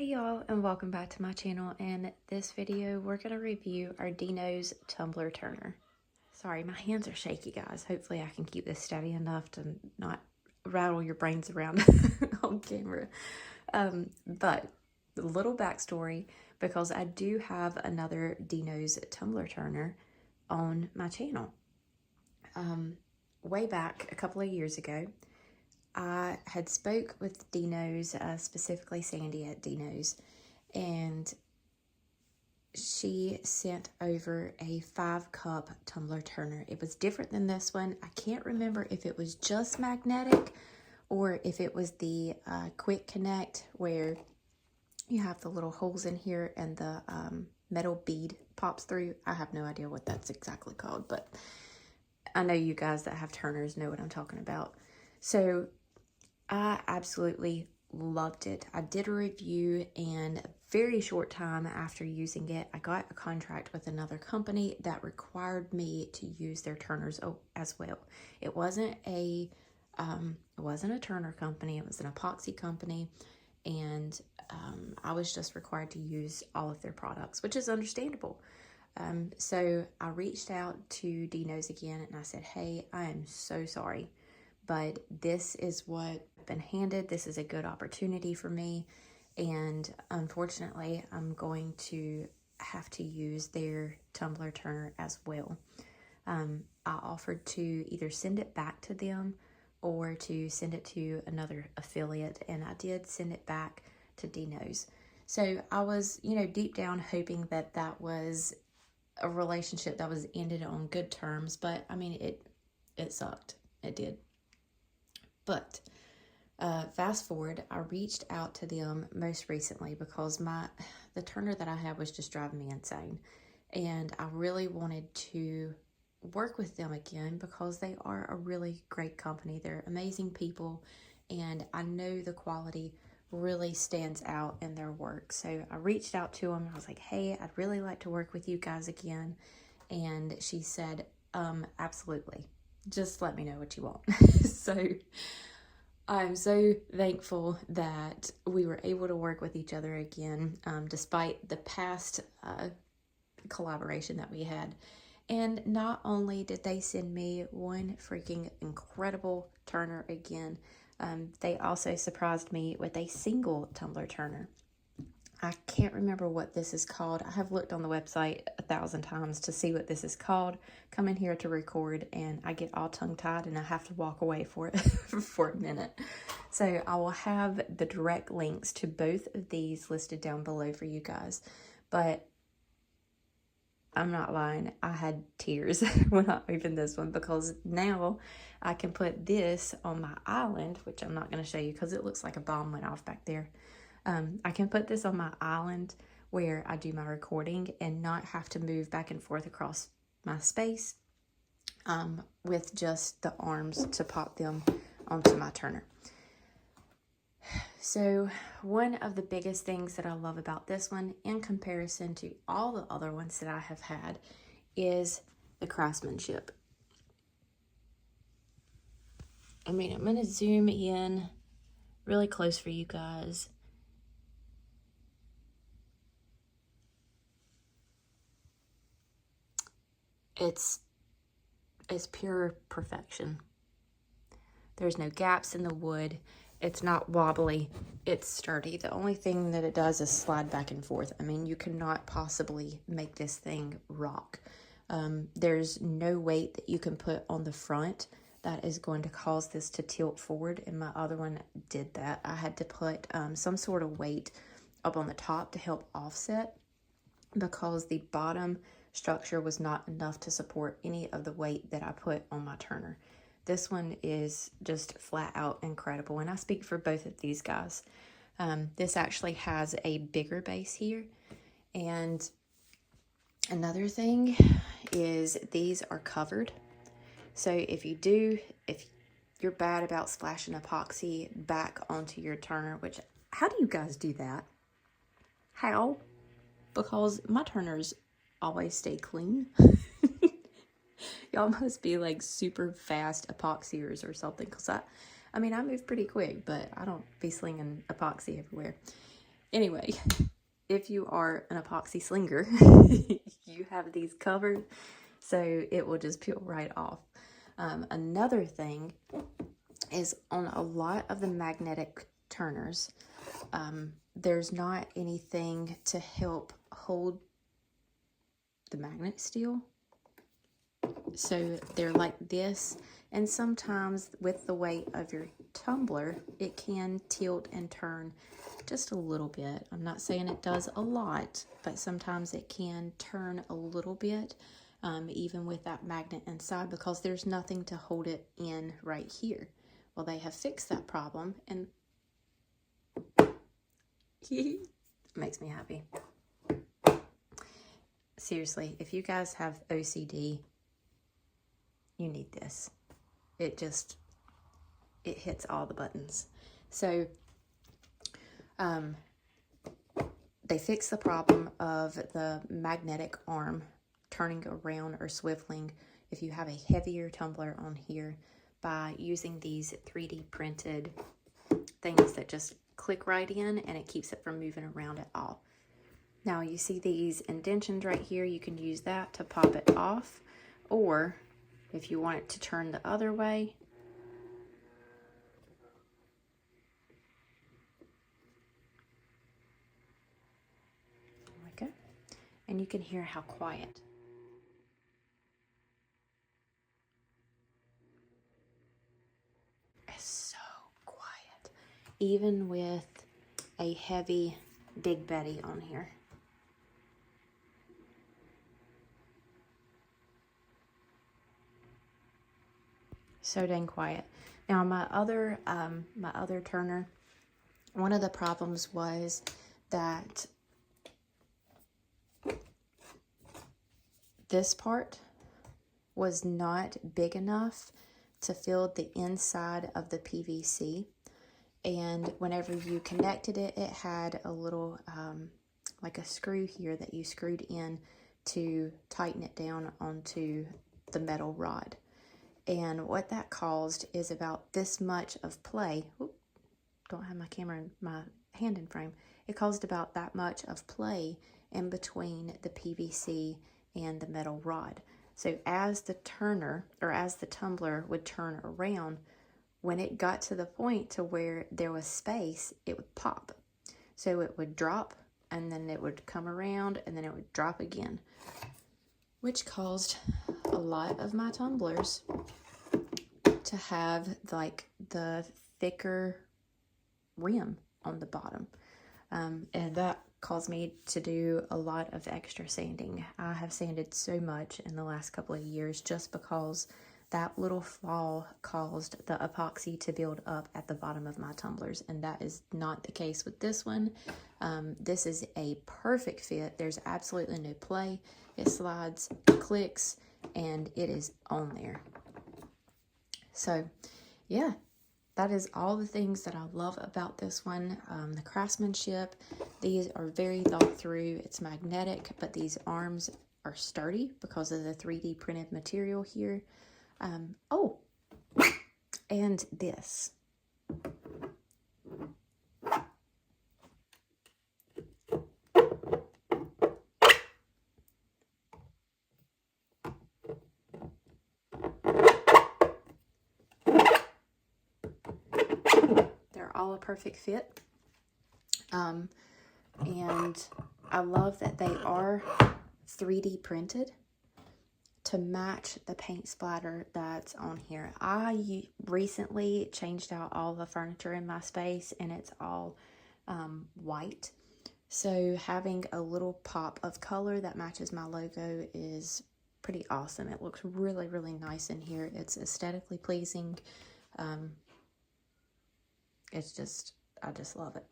y'all, and welcome back to my channel. In this video we're going to review our DENOS tumbler turner. Sorry, my hands are shaky, guys. Hopefully I can keep this steady enough to not rattle your brains around on camera. But a little backstory, because I do have another DENOS tumbler turner on my channel. Way back a couple of years ago, I had spoke with DENOS, specifically Sandy at DENOS, and she sent over a 5-cup tumbler turner. It was different than this one. I can't remember if it was just magnetic or if it was the quick connect, where you have the little holes in here and the metal bead pops through. I have no idea what that's exactly called, but I know you guys that have turners know what I'm talking about. So I absolutely loved it. I did a review, and a very short time after using it, I got a contract with another company that required me to use their turners as well. It wasn't a turner company, it was an epoxy company, and I was just required to use all of their products, which is understandable. So I reached out to DENOS again and I said, hey, I am so sorry, but this is what I've been handed. This is a good opportunity for me, and unfortunately I'm going to have to use their tumbler turner as well. I offered to either send it back to them or to send it to another affiliate, and I did send it back to DENOS. So I was, deep down hoping that that was a relationship that was ended on good terms, but I mean, it sucked. It did. But fast forward, I reached out to them most recently because the turner that I had was just driving me insane, and I really wanted to work with them again because they are a really great company. They're amazing people, and I know the quality really stands out in their work. So I reached out to them. I was like, hey, I'd really like to work with you guys again. And she said, absolutely, just let me know what you want. So I'm so thankful that we were able to work with each other again, despite the past collaboration that we had. And not only did they send me one freaking incredible turner again, they also surprised me with a single tumbler turner. I can't remember what this is called. I have looked on the website 1,000 times to see what this is called. Come in here to record and I get all tongue-tied and I have to walk away for it for a minute. So I will have the direct links to both of these listed down below for you guys. But I'm not lying, I had tears when I opened this one, because now I can put this on my island, which I'm not going to show you because it looks like a bomb went off back there. I can put this on my island where I do my recording and not have to move back and forth across my space with just the arms to pop them onto my turner. So one of the biggest things that I love about this one, in comparison to all the other ones that I have had, is the craftsmanship. I mean, I'm going to zoom in really close for you guys. It's pure perfection. There's no gaps in the wood. It's not wobbly, it's sturdy. The only thing that it does is slide back and forth. I mean, you cannot possibly make this thing rock. There's no weight that you can put on the front that is going to cause this to tilt forward, and my other one did that. I had to put some sort of weight up on the top to help offset, because the bottom structure was not enough to support any of the weight that I put on my turner. This one is just flat out incredible, and I speak for both of these guys. This actually has a bigger base here, and another thing is these are covered. So if you're bad about splashing epoxy back onto your turner, which, how do you guys do that? How? Because my turners always stay clean. Y'all must be like super fast epoxiers or something, because I mean, I move pretty quick, but I don't be slinging epoxy everywhere. Anyway, if you are an epoxy slinger, you have these covered, so it will just peel right off. Another thing is on a lot of the magnetic turners, there's not anything to help hold the magnet still. So they're like this, and sometimes with the weight of your tumbler, it can tilt and turn just a little bit. I'm not saying it does a lot, but sometimes it can turn a little bit, even with that magnet inside, because there's nothing to hold it in right here. Well, they have fixed that problem, and it makes me happy. Seriously, if you guys have OCD, you need this. It hits all the buttons. So they fixed the problem of the magnetic arm turning around or swiveling if you have a heavier tumbler on here by using these 3D printed things that just click right in, and it keeps it from moving around at all. Now you see these indentions right here, you can use that to pop it off, or if you want it to turn the other way, there we go. And you can hear how quiet. It's so quiet, even with a heavy Big Betty on here. So dang quiet. Now my other turner, one of the problems was that this part was not big enough to fill the inside of the PVC, and whenever you connected it, it had a little like a screw here that you screwed in to tighten it down onto the metal rod. And what that caused is about this much of play. Oop, don't have my camera in my hand in frame. It caused about that much of play in between the PVC and the metal rod. So as the turner, or as the tumbler would turn around, when it got to the point to where there was space, it would pop. So it would drop, and then it would come around, and then it would drop again, which caused a lot of my tumblers to have like the thicker rim on the bottom. And that caused me to do a lot of extra sanding. I have sanded so much in the last couple of years just because that little flaw caused the epoxy to build up at the bottom of my tumblers, and that is not the case with this one. This is a perfect fit. There's absolutely no play. It slides, clicks, and it is on there. So yeah, that is all the things that I love about this one. The craftsmanship, these are very thought through. It's magnetic, but these arms are sturdy because of the 3D printed material here. Oh, and this. They're all a perfect fit. And I love that they are 3D printed to match the paint splatter that's on here. I recently changed out all the furniture in my space, and it's all white. So having a little pop of color that matches my logo is pretty awesome. It looks really, really nice in here. It's aesthetically pleasing. I just love it.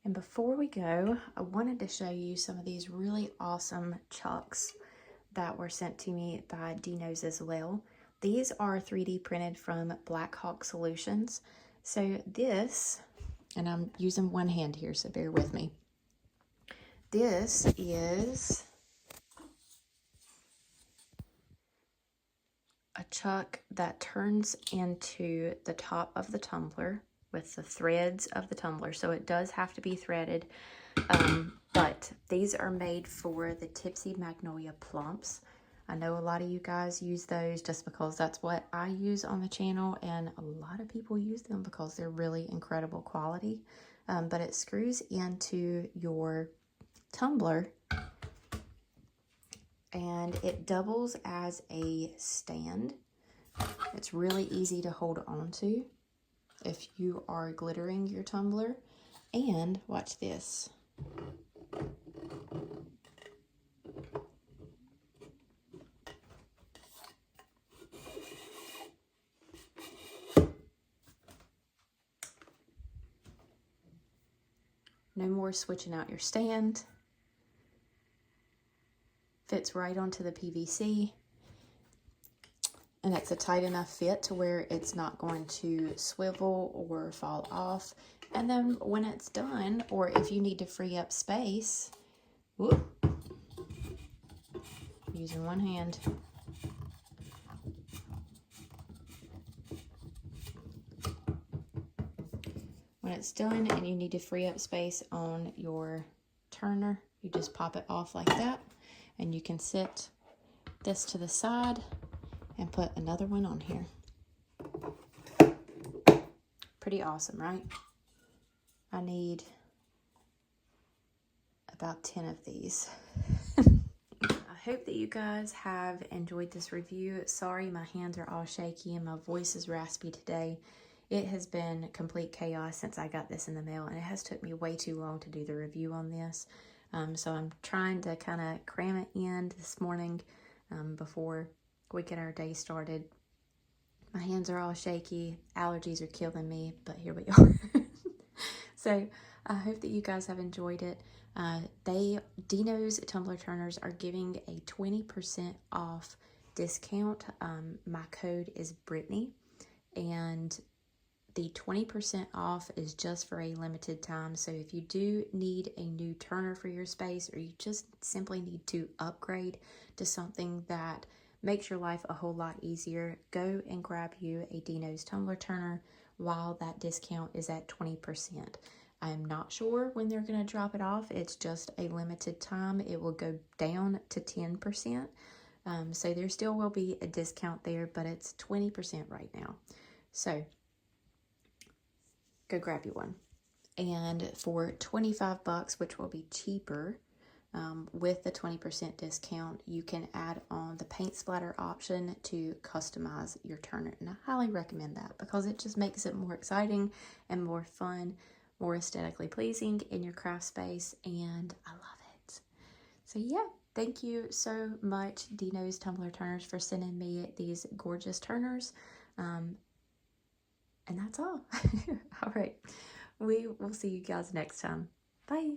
And before we go, I wanted to show you some of these really awesome chucks that were sent to me by DENOS as well. These are 3D printed from Black Hawk Solutions. So this, and I'm using one hand here, so bear with me. This is a chuck that turns into the top of the tumbler with the threads of the tumbler. So it does have to be threaded. But these are made for the Tipsy Magnolia Plumps. I know a lot of you guys use those just because that's what I use on the channel, and a lot of people use them because they're really incredible quality. But it screws into your tumbler, and it doubles as a stand. It's really easy to hold on to if you are glittering your tumbler. And watch this. No more switching out your stand. Fits right onto the PVC. And it's a tight enough fit to where it's not going to swivel or fall off. And then when it's done, or if you need to free up space, whoop, using one hand. When it's done and you need to free up space on your turner, you just pop it off like that, and you can sit this to the side and put another one on here. Pretty awesome, right? I need about 10 of these. I hope that you guys have enjoyed this review. Sorry, my hands are all shaky and my voice is raspy today. It has been complete chaos since I got this in the mail, and it has took me way too long to do the review on this. So I'm trying to kind of cram it in this morning before we get our day started. My hands are all shaky. Allergies are killing me, but here we are. So I hope that you guys have enjoyed it. DENOS Tumbler Turners are giving a 20% off discount. My code is Brittany, and the 20% off is just for a limited time. So if you do need a new turner for your space, or you just simply need to upgrade to something that makes your life a whole lot easier, go and grab you a DENOS tumbler turner while that discount is at 20%. I'm not sure when they're going to drop it off. It's just a limited time. It will go down to 10%. So there still will be a discount there, but it's 20% right now. So go grab you one. And for 25 bucks, which will be cheaper, with the 20% discount, you can add on the paint splatter option to customize your turner. And I highly recommend that because it just makes it more exciting and more fun, more aesthetically pleasing in your craft space, and I love it. So yeah, thank you so much, DENOS Tumbler Turners, for sending me these gorgeous turners. And that's all. All right, we will see you guys next time. Bye.